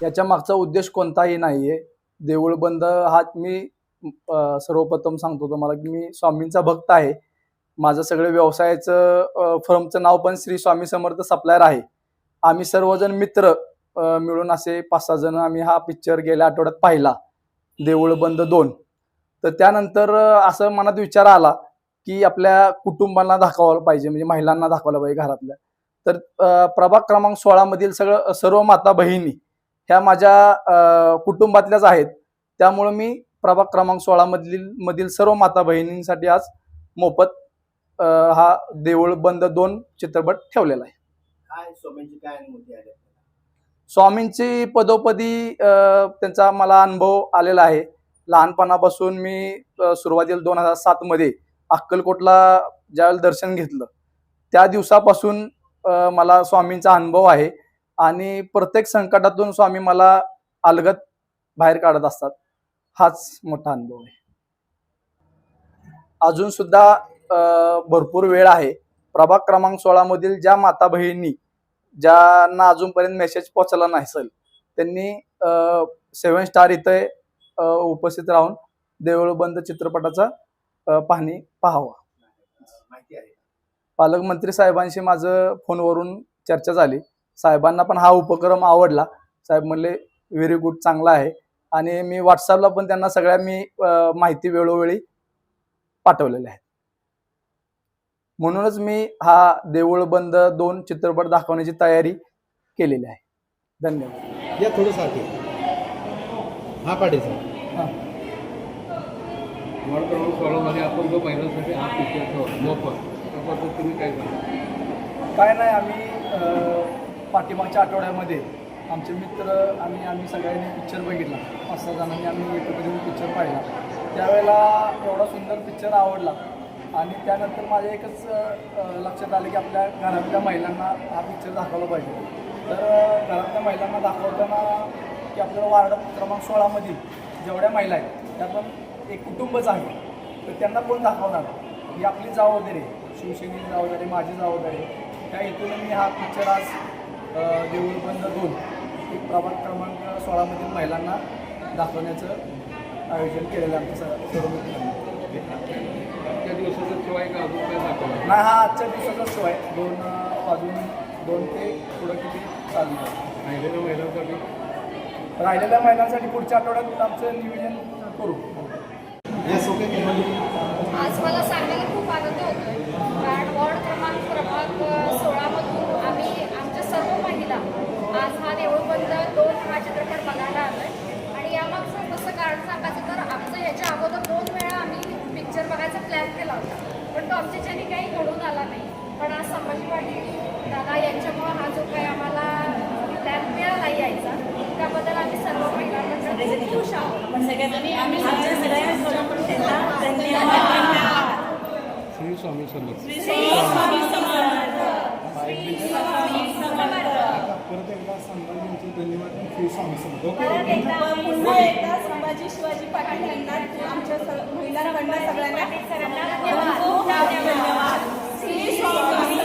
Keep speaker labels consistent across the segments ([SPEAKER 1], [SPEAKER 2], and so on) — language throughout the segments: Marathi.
[SPEAKER 1] याच्या मागचा उद्देश कोणताही नाही आहे. देऊळ बंद हा मी सर्वप्रथम सांगतो तुम्हाला की मी स्वामींचा भक्त आहे. माझं सगळं व्यवसायाचं फर्मचं नाव पण श्री स्वामी समर्थ सप्लायर आहे. आम्ही सर्वजण मित्र मिळून असे 5-6 जण आम्ही हा पिक्चर गेल्या आठवड्यात पाहिला, देऊळ बंद 2. तर त्यानंतर असं मनात विचार आला की आपल्या कुटुंबांना दाखवायला पाहिजे, म्हणजे महिलांना दाखवायला पाहिजे घरातल्या. तर प्रभाग क्रमांक 16 मधील सर्व माता बहिणी ह्या माझ्या कुटुंबातल्याच आहेत. त्यामुळे मी प्रभाग क्रमांक 16 मधील सर्व माता बहिणींसाठी आज मोफत हा देऊळ बंद 2 चित्रपट ठेवलेला आहे.
[SPEAKER 2] काय स्वामींची काय अनुभूती आली?
[SPEAKER 1] स्वामींची पदोपदी त्यांचा मला अनुभव आलेला आहे. लहानपणापासून मी सुरुवातीला 2007 मध्ये अक्कलकोटला ज्यावेळेला दर्शन घेतलं त्या दिवसापासून मला स्वामींचा अनुभव आहे आणि प्रत्येक संकटातून स्वामी मला अलगद बाहेर काढत असतात. हाच मोठा अनुभव आहे. अजून सुद्धा भरपूर वेळ आहे. प्रभाग क्रमांक 16 मधील ज्या माता बहिणी ज्यांना अजूनपर्यंत मेसेज पोहोचला नसेल त्यांनी 7 स्टार इथे उपस्थित राहून देऊळ बंद चित्रपटाचा पाहणी पाहावा.
[SPEAKER 2] माहिती आहे
[SPEAKER 1] पालकमंत्री साहेबांशी माझं फोनवरून चर्चा झाली. साहेबांना पण हा उपक्रम आवडला. साहेब म्हणले व्हेरी गुड, चांगला आहे. आणि मी व्हॉट्सअपला पण त्यांना सगळ्या मी माहिती वेळोवेळी पाठवलेल्या आहेत. म्हणूनच मी हा देऊळ बंद 2 चित्रपट दाखवण्याची तयारी केलेली आहे. धन्यवाद.
[SPEAKER 2] या थोडं साठी हा पाठीचा
[SPEAKER 3] वॉर्ड क्रमांक 16 मध्ये आपण जो महिलांसाठी हा पिक्चर मोफत, त्याबद्दल तुम्ही काय सांगा?
[SPEAKER 1] काय नाही, आम्ही पाठीमागच्या आठवड्यामध्ये आमचे मित्र आणि आम्ही सगळ्यांनी पिक्चर बघितला. 5-6 जणांनी आम्ही एकत्र येऊन पिक्चर पाहिला. त्यावेळेला एवढा सुंदर पिक्चर आवडला आणि त्यानंतर माझ्या एकच लक्षात आलं की आपल्या घरातल्या महिलांना हा पिक्चर दाखवला पाहिजे. तर घरातल्या महिलांना दाखवताना की आपल्याला वार्ड क्रमांक 16 मधील जेवढ्या महिला आहेत त्या पण एक कुटुंबच आहे. तर त्यांना कोण दाखवणार ही आपली जबाबदारी आहे, शिवसेनेची जबाबदारी, माझी जबाबदारी. त्या हेतून मी हा पिक्चर आज देऊळ बंद 2 एक प्रभाग क्रमांक 16 मधील महिलांना दाखवण्याचं आयोजन केलेलं आहे आमच्या सर्व मित्रांनी.
[SPEAKER 3] आजच्या दिवसाचा शिवाय का अजून काय दाखवलं
[SPEAKER 1] नाही, हा आजच्या दिवसाचा शो आहे. 2 वाजून 2 ते पुढं किती चालू आहे.
[SPEAKER 3] राहिलेल्या महिलांसाठी
[SPEAKER 1] राहिलेल्या महिलांसाठी पुढच्या आठवड्यात आमचं नियोजन करू.
[SPEAKER 4] आज मला सांगायला खूप आनंद होतोय, कारण वॉर्ड प्रभाग 16 मधून आम्ही आमच्या सर्व महिला आज हा देऊळ बंद 2 हा चित्रपट बघायला आलोय. आणि यामागचं कसं कारण सांगायचं तर आमचं याच्या अगोदर 2 वेळा आम्ही पिक्चर बघायचा प्लॅन केला होता, पण तो आमच्याच्याने काही घडून आला नाही. पण आज संभाजी पाटील दादा यांच्यामुळं हा जो काही आम्हाला प्लॅन मिळाला यायचा, त्याबद्दल आम्ही सर्व महिलांना खूप खुश आहोत.
[SPEAKER 3] श्री स्वामी समर्थ.
[SPEAKER 2] परत एकदा संभाजींचे धन्यवाद. श्री स्वामी समर्थ.
[SPEAKER 5] पुन्हा एकदा संभाजी शिवाजी पाटील यांना आमच्या महिलांकडनं सगळ्यांना धन्यवाद. श्री स्वामी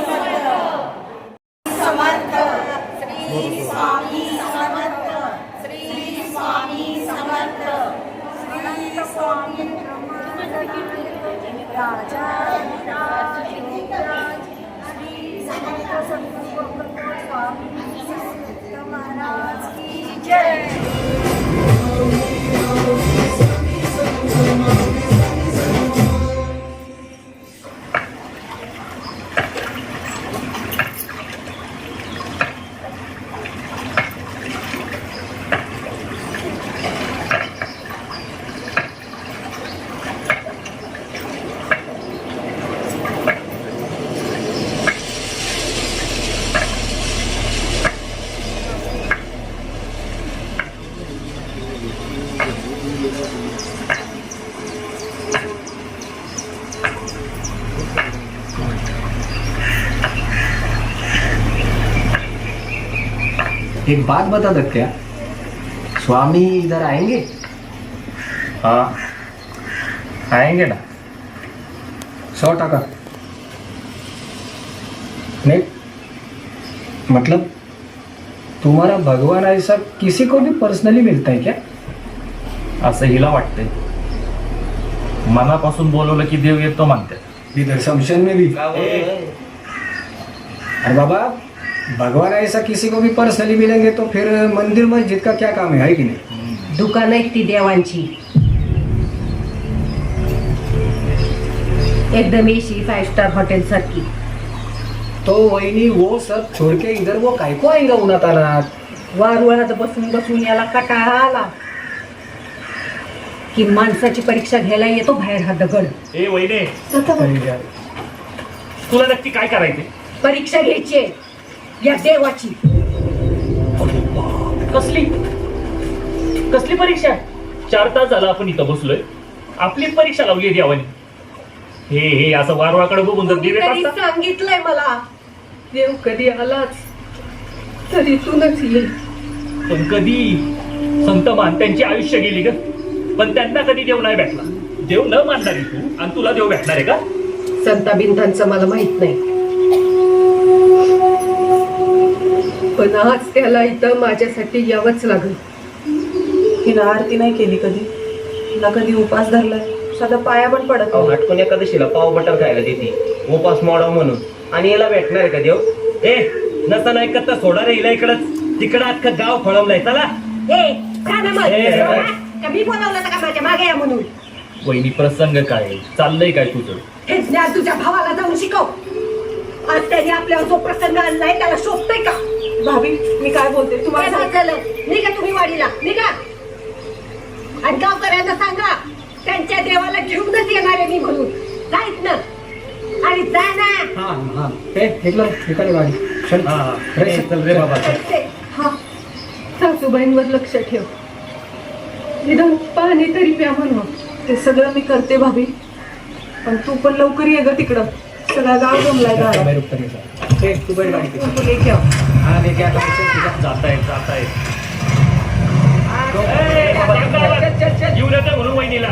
[SPEAKER 5] समर्थ. श्री स्वामी समर्थ. श्री स्वामी समर्थ. श्री स्वामी राजा श्री समर्थ सद्गुरू स्वामी महाराज की जय.
[SPEAKER 6] एक बात बता सकते क्या, स्वामी इधर आएंगे?
[SPEAKER 7] हाँ आएंगे ना
[SPEAKER 6] 100%
[SPEAKER 7] नहीं मतलब
[SPEAKER 6] तुम्हारा भगवान ऐसा किसी को भी पर्सनली मिलता है क्या?
[SPEAKER 7] असं हिला वाटतंय. मनापासून बोलवलं की देव येतो म्हणतात.
[SPEAKER 6] इधर शमशान में भी. अरे बाबा, भगवान ऐसा किसी को भी पर्सनली मिलेंगे तो फिर मंदिर मस्जिद का क्या काम है कि नहीं?
[SPEAKER 8] दुकान आहेत ती देवांची. एकदम एसी 5 स्टार हॉटेल सारखी.
[SPEAKER 6] तो वहिनी वो सब छोड़ के इधर वो काय को आएगा उन्हात आलात?
[SPEAKER 8] वारुळात बसून बसून याला कटाळा आला की माणसाची परीक्षा घ्यायला येतो बाहेर हा दगड.
[SPEAKER 7] ए वैने,
[SPEAKER 6] अरे यार,
[SPEAKER 7] तुला नक्की काय करायचे?
[SPEAKER 8] परीक्षा घ्यायची आहे या देवाची.
[SPEAKER 7] कसली कसली परीक्षा? 4 तास झाला आपण इथं बसलोय, आपलीच परीक्षा लावली आहे देवाने. हे असं वारवाकडे बघून जर देवे
[SPEAKER 8] तरी
[SPEAKER 7] असता.
[SPEAKER 8] सांगितलंय मला देव कधी आलाच तर इथूनच येईल.
[SPEAKER 7] पण कधी संत त्यांची आयुष्य गेली ग, पण त्यांना कधी देव नाही भेटला. देव न मानणारी तू आणि तुला देव भेटणार आहे का?
[SPEAKER 8] संता बिंदांचं मला माहित नाही, पण आज त्याला इथं माझ्यासाठी यावंच लागेल.
[SPEAKER 5] हिनं आरती नाही केली कधी, ना कधी उपास धरलाय, साधा पाया पण पडत नाही.
[SPEAKER 9] हटकून एकादशीला पाव बटर खायला देते उपास मोडा म्हणून, आणि याला भेटणार आहे का देव? ए नसा नाही तर सोडा रे हिला इकडंच. तिकडं अख्खं गाव फळवलंय. चला
[SPEAKER 8] ए, जा ना मग.
[SPEAKER 7] ए,
[SPEAKER 8] का मी बोलावलं का माझ्या मागे या म्हणून?
[SPEAKER 7] वहिनी, प्रसंग काय आहे? चाललंय काय तुझं?
[SPEAKER 8] हे ज्ञान तुझ्या भावाला जाऊन शिकव. आज त्याने आपल्यावर जो प्रसंग आणलाय त्याला शोधतोय का?
[SPEAKER 5] भाभी मी काय बोलते
[SPEAKER 8] काय
[SPEAKER 5] तुम्हाला
[SPEAKER 8] झालं? निघा तुम्ही वाडीला, निघा. आणि गावकऱ्यांना सांगा त्यांच्या देवाला घेऊनच येणार आहे मी म्हणून. जायत ना आणि जा ना.
[SPEAKER 6] हाँ हाँ, एकला निकाले गाडी. चल.
[SPEAKER 7] हा,
[SPEAKER 6] अरे,
[SPEAKER 7] चल रे बाबा, चल.
[SPEAKER 8] हा, सासूबाईंवर लक्ष ठेव. निदान पाणी तरी प्या म्हणून.
[SPEAKER 5] ते सगळं मी करते भाभी, पण तू पण लवकर ये ग तिकडं. सगळा गाव जमलाय गावात.
[SPEAKER 6] मैं रुकता नहीं सर. ए, तू बैठ गाड़ी पे.
[SPEAKER 5] तू लेके आओ.
[SPEAKER 6] हाँ, लेके आता हूँ. चल, चल.
[SPEAKER 7] जातायत. ए, बाबा, येऊन येतं म्हणून वहिनीला.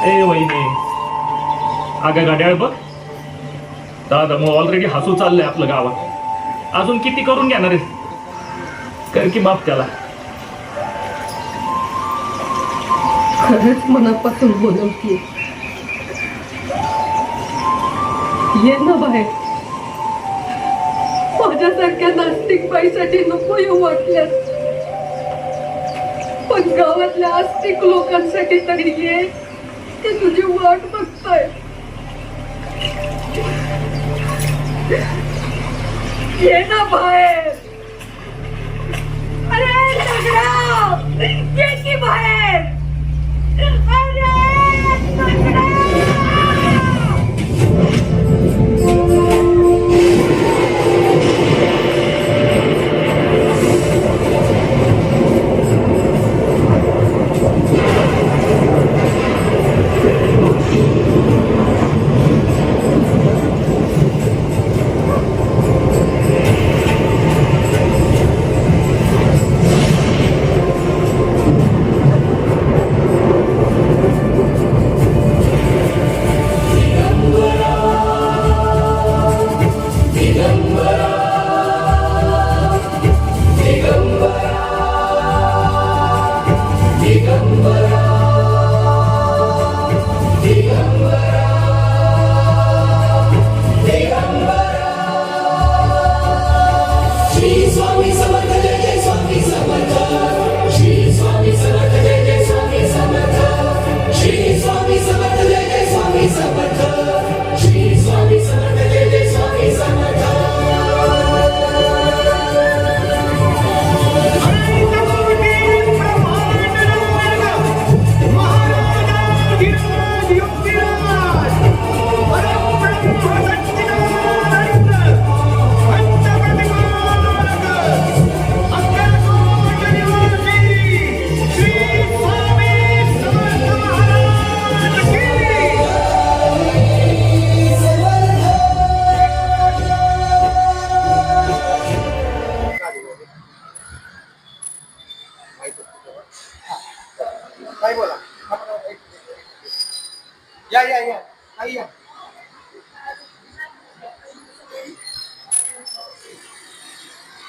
[SPEAKER 7] ए वहिनी, अगं गाड्याळ बघ, दादा मग ऑलरेडी हसू चाललंय आपलं गावात. अजून किती करून घेणार आहेस? कर की माफ त्याला.
[SPEAKER 8] खरंच मनापासून बोलवतीये. ये ना बाहेर. माझ्यासारख्या नास्तिक बाईसाठी नको येऊ वाटल्यास, पण गावातल्या आस्तिक लोकांसाठी तरी ये. ते तुझी वाट बघताय. ये ना बाहेर. अरे दगडा, ये की बाहेर. अरे दगडा.
[SPEAKER 2] काय बोला या या या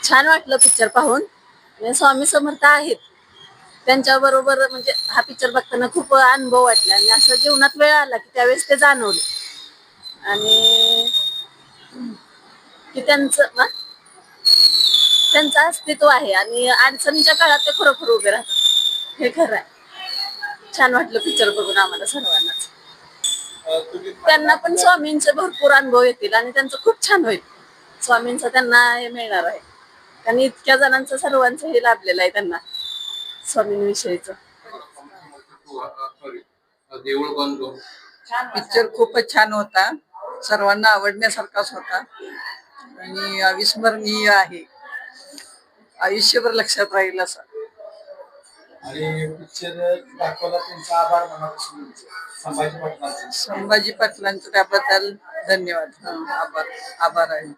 [SPEAKER 5] छान वाटलं पिक्चर पाहून. म्हणजे स्वामी समर्थ आहेत त्यांच्याबरोबर, म्हणजे हा पिक्चर बघताना खूप अनुभव वाटला आणि असं जीवनात वेळ आला की त्यावेळेस ते जाणवले. आणि की त्यांचं अस्तित्व आहे आणि अडचणीच्या काळात ते खरोखर उभे राहतात, हे खरं आहे. छान वाटलं पिक्चर बघून आम्हाला सर्वांनाच. त्यांना पण स्वामींचे भरपूर अनुभव येतील आणि त्यांचं खूप छान होईल. स्वामींचं त्यांना हे मिळणार आहे आणि इतक्या जणांचं सर्वांचं हे लाभलेलं आहे त्यांना स्वामींविषयीचं.
[SPEAKER 3] सॉरी, देऊळ बंद
[SPEAKER 10] पिक्चर खूपच छान होता, सर्वांना आवडण्यासारखाच होता आणि अविस्मरणीय आहे, आयुष्यभर लक्षात राहील असा.
[SPEAKER 2] आणि पिक्चर दाखवला त्यांचा आभार मनापासून संभाजी पाटलांचे.
[SPEAKER 10] संभाजी पाटलांचं त्याबद्दल धन्यवाद. आभार आहे.